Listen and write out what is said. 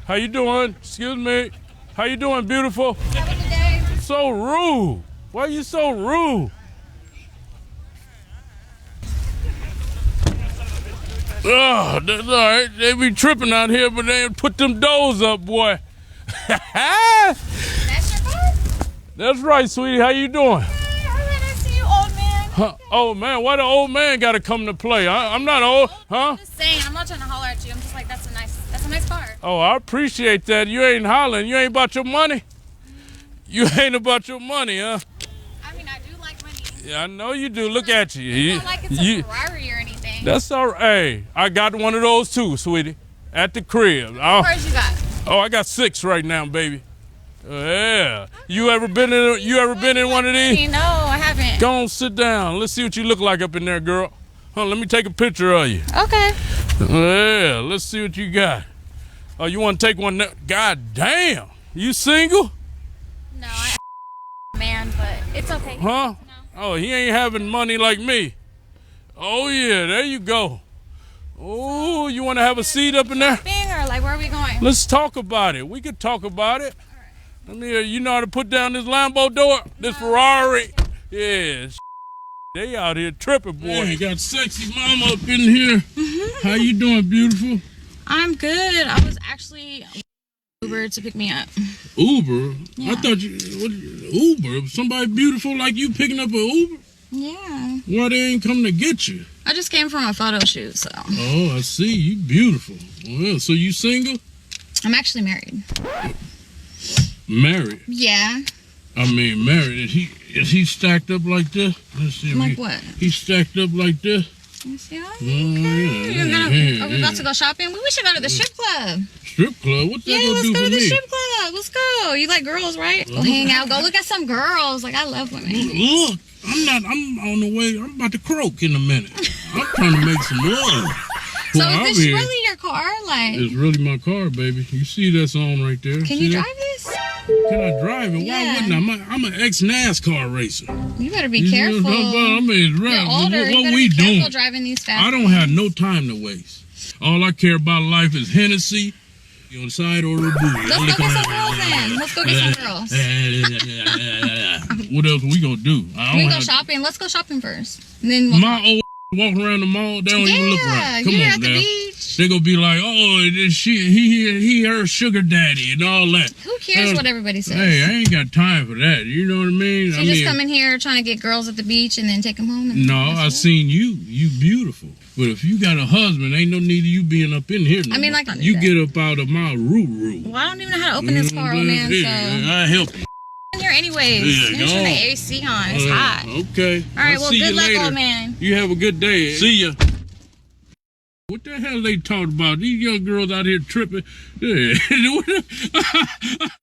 How you doing? Excuse me. How you doing, beautiful? Have a good day. So rude. Why are you so rude? Oh, that's all right. They be tripping out here, but they put them doors up, boy. That's your car? That's right, sweetie. How you doing? Hey, I ran into you, old man. Huh? Old man, why the old man got to come to play? I'm not old, huh? I'm just saying, I'm not trying to holler at you. I'm just like, that's a nice car. Oh, I appreciate that. You ain't hollering. You ain't about your money? You ain't about your money, huh? I mean, I do like money. Yeah, I know you do. Look at you. It's not like it's a Ferrari or anything. That's all right. Hey, I got one of those too, sweetie, at the crib. How many cars you got? Oh, I got 6 right now, baby. Yeah. You ever been in one of these? No, I haven't. Go on, sit down. Let's see what you look like up in there, girl. Huh, let me take a picture of you. Okay. Yeah, let's see what you got. Oh, you want to take one? God damn. You single? No, man, but it's okay. Huh? No. Oh, he ain't having money like me. Oh, yeah, there you go. Oh, you want to have a seat up in there? Shopping or like, where are we going? Let's talk about it. We could talk about it. Let me hear. You know how to put down this Lambo door? This Ferrari? Yeah. They out here tripping, boy. Hey, got sexy mama up in here. How you doing, beautiful? I'm good. I was actually Uber to pick me up. Uber? Yeah. I thought Uber? Somebody beautiful like you picking up an Uber? Yeah. Why they ain't coming to get you? I just came from a photo shoot, so. Oh, I see. You beautiful. Well, so you single? I'm actually married. Married? Yeah. I mean, married. Is he stacked up like this? Let's see. Like what? He's stacked up like this? You see? Oh, yeah, Are we about to go shopping? We should go to the strip club. Strip club? What's that Yeah, gonna let's do go for to the me? strip club. Let's go. You like girls, right? Go hang out. Go look at some girls. Like, I love women. Look, I'm on the way. I'm about to croak in a minute. I'm trying to make some love. So Well, is this really your car? Like, It's really my car, baby. You see that's on right there. can See you that? drive this? Can I drive it? Why Yeah. wouldn't I? I'm an ex-NASCAR racer. You better be You know careful. what I'm saying? I mean, You're right. older. What You better we be careful doing? driving these fast. I don't have no time to waste. All I care about in life is Hennessy on the side or the booty. Let's go get some girls then. Let's go get some girls. What else we gonna do? I We don't go have shopping. Let's go shopping first. And then we'll my old walking around the mall. They don't even look right. Come you're on at the now. beach. They gonna be like, oh, he her sugar daddy and all that. Who cares what everybody says? Hey, I ain't got time for that. You know what I mean? So you just come in here trying to get girls at the beach and then take them home? And No, I seen you. You beautiful. But if you got a husband, ain't no need of you being up in here. No I mean, more. like, you get up out of my roo-roo. Well, I don't even know how to open this car, old man, so. I help you. In here anyways. Yeah, You're go turning on. the AC on. It's hot. Okay. All right, I'll well, see good you luck, later. old man. You have a good day. See ya. What the hell they talking about? These young girls out here tripping. Yeah.